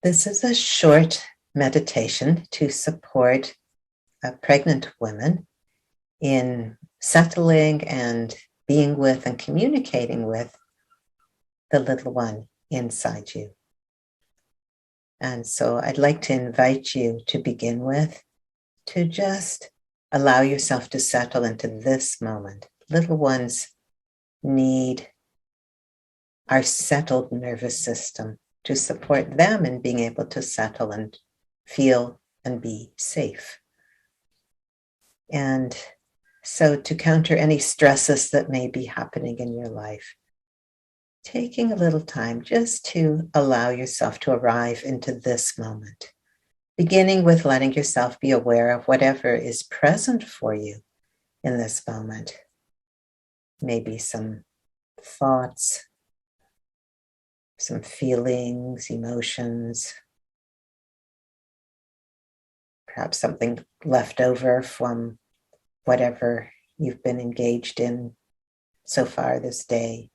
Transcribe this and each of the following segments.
This is a short meditation to support pregnant women in settling and being with and communicating with the little one inside you. And so I'd like to invite you to begin with to just allow yourself to settle into this moment. Little ones need our settled nervous system to support them in being able to settle and feel and be safe. And so to counter any stresses that may be happening in your life, taking a little time just to allow yourself to arrive into this moment, beginning with letting yourself be aware of whatever is present for you in this moment. Maybe some thoughts, some feelings, emotions, perhaps something left over from whatever you've been engaged in so far this day.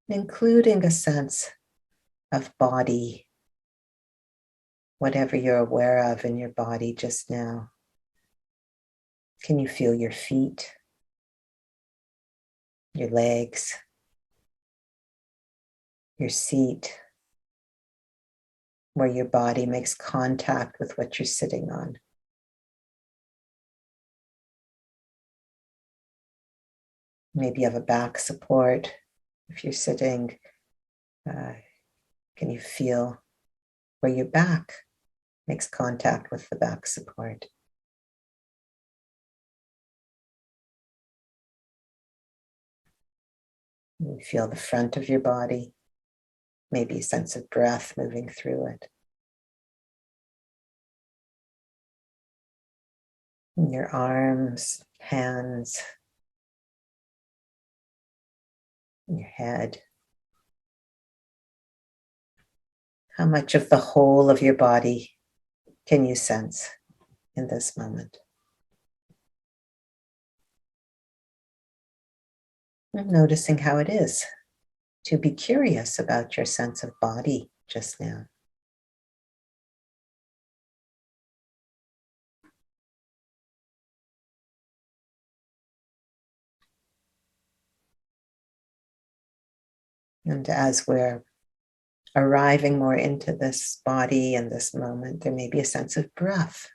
Including a sense of body, whatever you're aware of in your body just now. Can you feel your feet, your legs, your seat, where your body makes contact with what you're sitting on? Maybe you have a back support. If you're sitting, can you feel where your back makes contact with the back support? You feel the front of your body, maybe a sense of breath moving through it. And your arms, hands, and your head. How much of the whole of your body can you sense in this moment? And noticing how it is to be curious about your sense of body just now. And as we're arriving more into this body and this moment, there may be a sense of breath.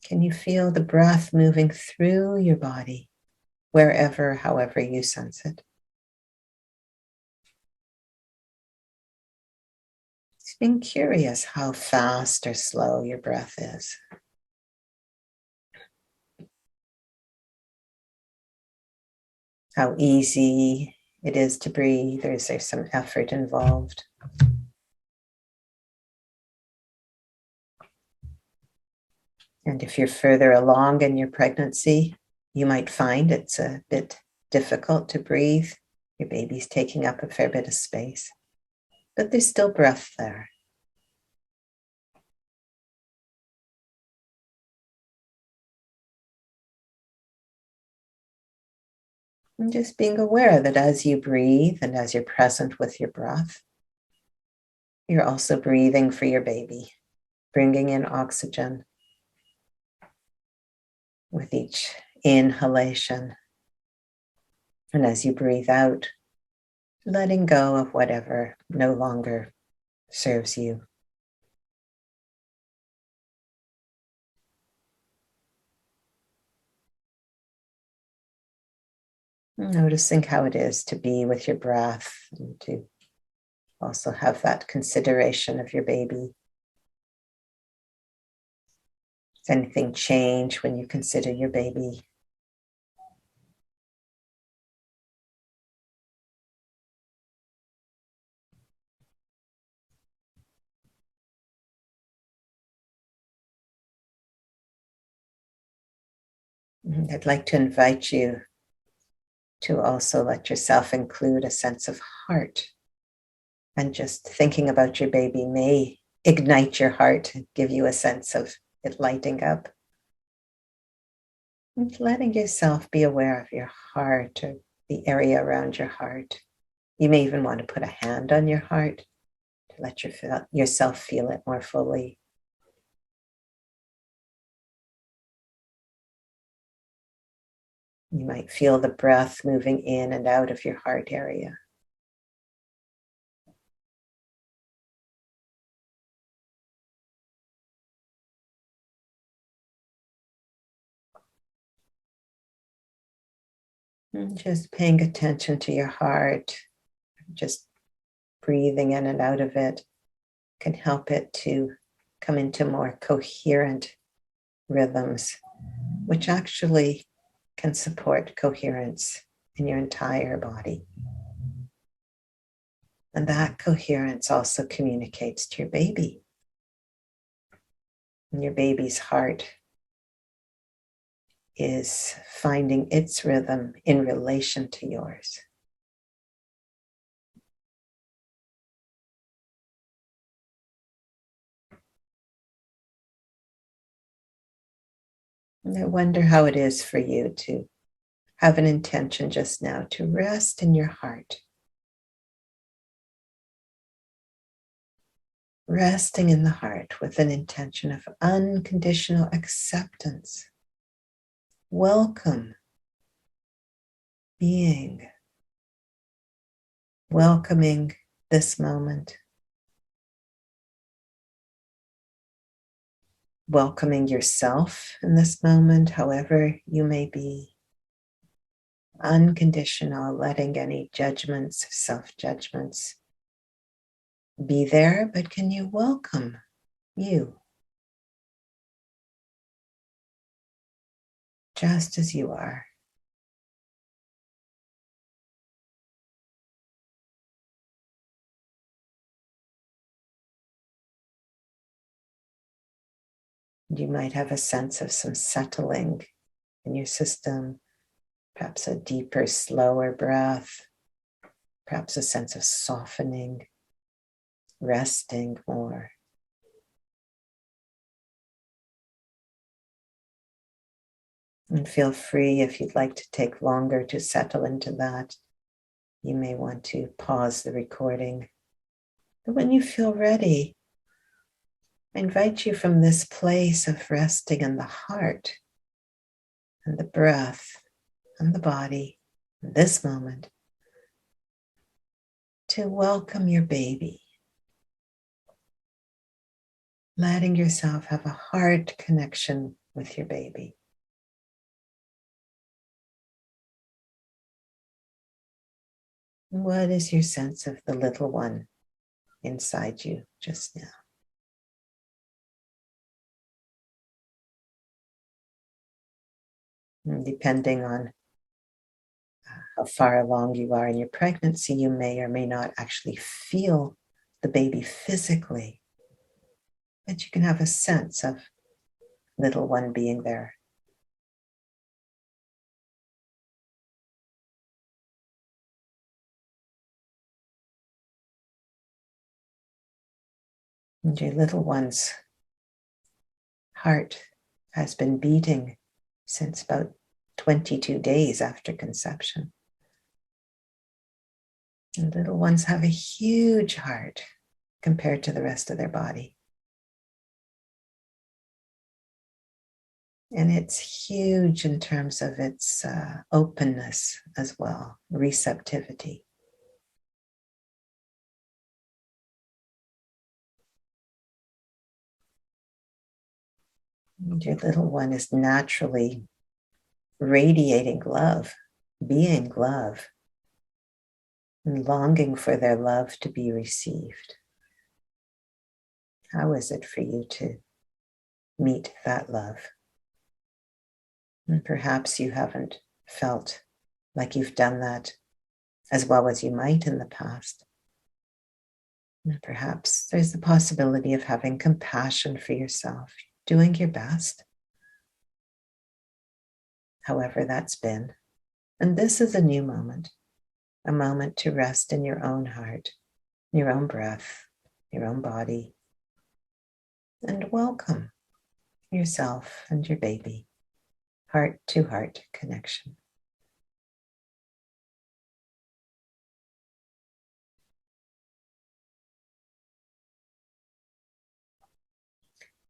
Can you feel the breath moving through your body, wherever, however you sense it? Just being curious how fast or slow your breath is. How easy it is to breathe, or is there some effort involved? And if you're further along in your pregnancy, you might find it's a bit difficult to breathe. Your baby's taking up a fair bit of space, but there's still breath there. And just being aware that as you breathe and as you're present with your breath, you're also breathing for your baby, bringing in oxygen with each inhalation. And as you breathe out, letting go of whatever no longer serves you. Noticing how it is to be with your breath and to also have that consideration of your baby. Does anything change when you consider your baby? I'd like to invite you to also let yourself include a sense of heart. And just thinking about your baby may ignite your heart and give you a sense of it lighting up. And letting yourself be aware of your heart or the area around your heart. You may even want to put a hand on your heart to let yourself feel it more fully. You might feel the breath moving in and out of your heart area. And just paying attention to your heart, just breathing in and out of it can help it to come into more coherent rhythms, which actually can support coherence in your entire body. And that coherence also communicates to your baby. And your baby's heart is finding its rhythm in relation to yours. And I wonder how it is for you to have an intention just now to rest in your heart. Resting in the heart with an intention of unconditional acceptance. Welcome being. Welcoming this moment. Welcoming yourself in this moment, however you may be. Unconditional, letting any judgments, self-judgments be there, but can you welcome you just as you are? You might have a sense of some settling in your system, perhaps a deeper, slower breath, perhaps a sense of softening, resting more. And feel free, if you'd like to take longer to settle into that, you may want to pause the recording. But when you feel ready, I invite you from this place of resting in the heart and the breath and the body in this moment to welcome your baby, letting yourself have a heart connection with your baby. What is your sense of the little one inside you just now? And depending on how far along you are in your pregnancy, you may or may not actually feel the baby physically, but you can have a sense of little one being there. And your little one's heart has been beating since about 22 days after conception. And little ones have a huge heart compared to the rest of their body. And it's huge in terms of its openness as well, receptivity. And your little one is naturally radiating love, being love, and longing for their love to be received. How is it for you to meet that love? And perhaps you haven't felt like you've done that as well as you might in the past. And perhaps there's the possibility of having compassion for yourself, doing your best, however that's been. And this is a new moment, a moment to rest in your own heart, your own breath, your own body, and welcome yourself and your baby. heart-to-heart connection.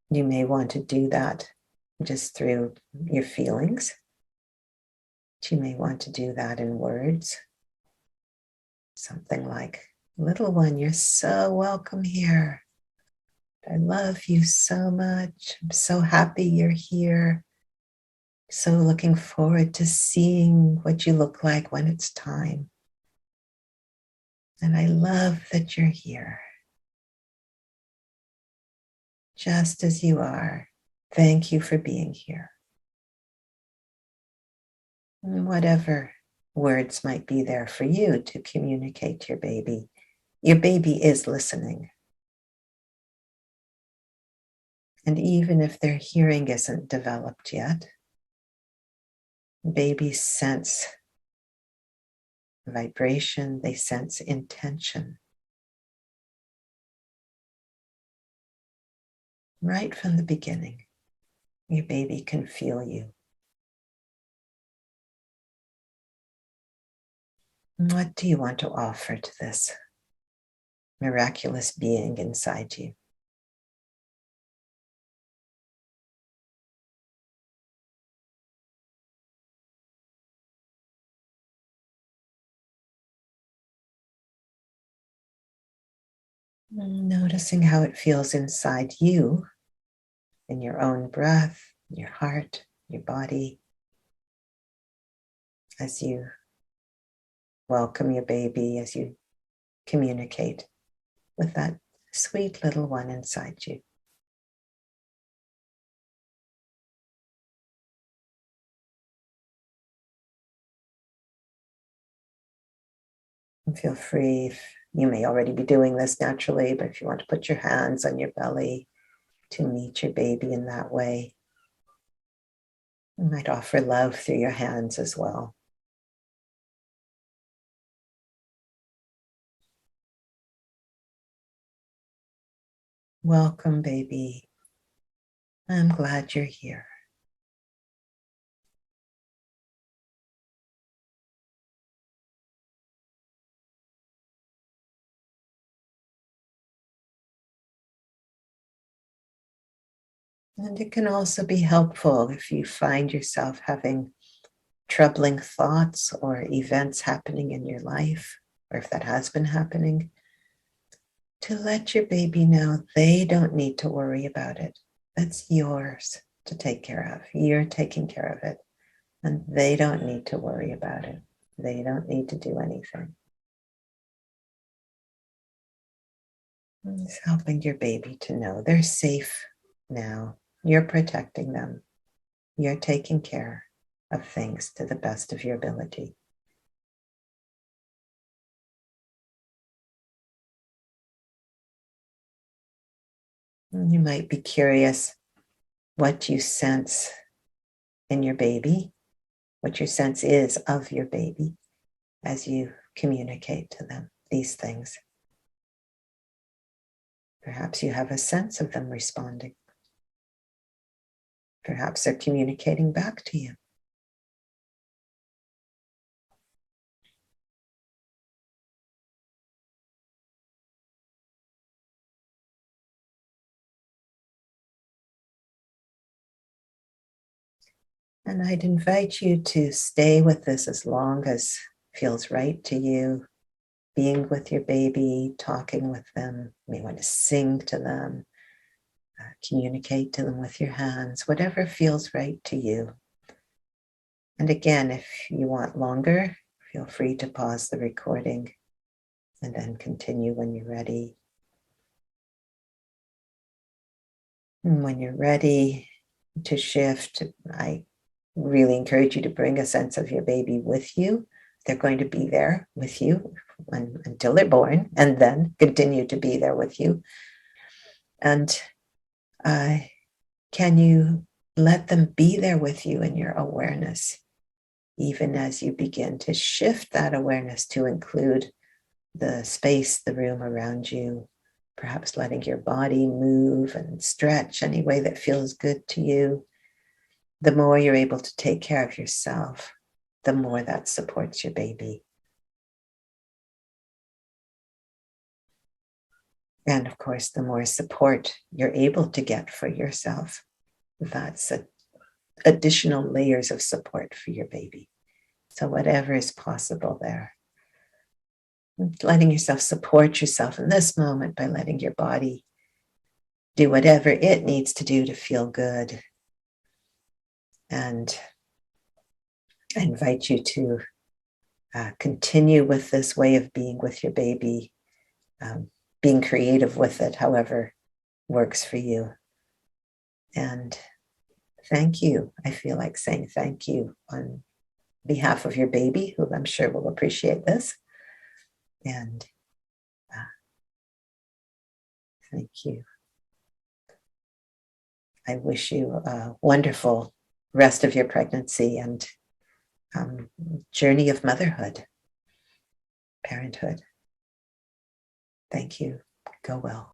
You may want to do that just through your feelings. You may want to do that in words. Something like, little one, you're so welcome here. I love you so much. I'm so happy you're here. So looking forward to seeing what you look like when it's time. And I love that you're here. Just as you are. Thank you for being here. And whatever words might be there for you to communicate to your baby is listening. And even if their hearing isn't developed yet, babies sense vibration, they sense intention. Right from the beginning, your baby can feel you. What do you want to offer to this miraculous being inside you? Noticing how it feels inside you, in your own breath, your heart, your body, as you welcome your baby, as you communicate with that sweet little one inside you. And feel free, if you may already be doing this naturally, but if you want to put your hands on your belly to meet your baby in that way, you might offer love through your hands as well. Welcome, baby. I'm glad you're here. And it can also be helpful if you find yourself having troubling thoughts or events happening in your life, or if that has been happening, to let your baby know they don't need to worry about it. That's yours to take care of. You're taking care of it. And they don't need to worry about it. They don't need to do anything. It's helping your baby to know they're safe now. You're protecting them. You're taking care of things to the best of your ability. And you might be curious what you sense in your baby, what your sense is of your baby as you communicate to them these things. Perhaps you have a sense of them responding. Perhaps they're communicating back to you. And I'd invite you to stay with this as long as feels right to you. Being with your baby, talking with them. You may want to sing to them, communicate to them with your hands, whatever feels right to you. And again, if you want longer, feel free to pause the recording and then continue when you're ready. And when you're ready to shift, I really encourage you to bring a sense of your baby with you. They're going to be there with you until they're born, and then continue to be there with you. And can you let them be there with you in your awareness, even as you begin to shift that awareness to include the space, the room around you, perhaps letting your body move and stretch any way that feels good to you. the more you're able to take care of yourself, the more that supports your baby. And of course, the more support you're able to get for yourself, that's additional layers of support for your baby. So whatever is possible there. Letting yourself support yourself in this moment by letting your body do whatever it needs to do to feel good. And I invite you to continue with this way of being with your baby, being creative with it, however works for you. And thank you. I feel like saying thank you on behalf of your baby, who I'm sure will appreciate this. And thank you. I wish you a wonderful rest of your pregnancy and journey of motherhood, parenthood. Thank you. Go well.